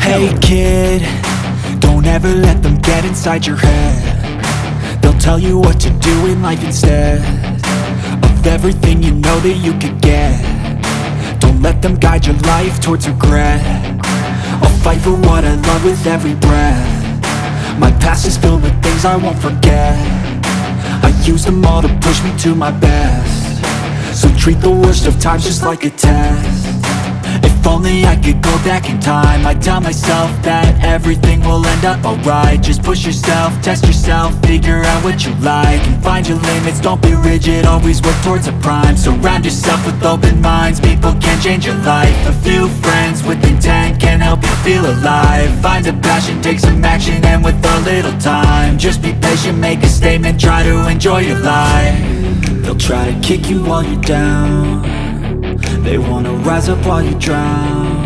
Hey kid, don't ever let them get inside your head. They'll tell you what to do in life instead of everything you know that you could get. Don't let them guide your life towards regret. I'll fight for what I love with every breath. My past is filled with things I won't forget. I use them all to push me to my best. So treat the worst of times just like a test. If only I could go back in time, I'd tell myself that everything will end up alright. Just push yourself, test yourself, figure out what you like, and find your limits, don't be rigid, always work towards a prime. Surround yourself with open minds, people can change your life. A few friends with intent can help you feel alive. Find a passion, take some action, and with a little time, just be patient, make a statement, try to enjoy your life. They'll try to kick you while you're down, they wanna rise up while you drown.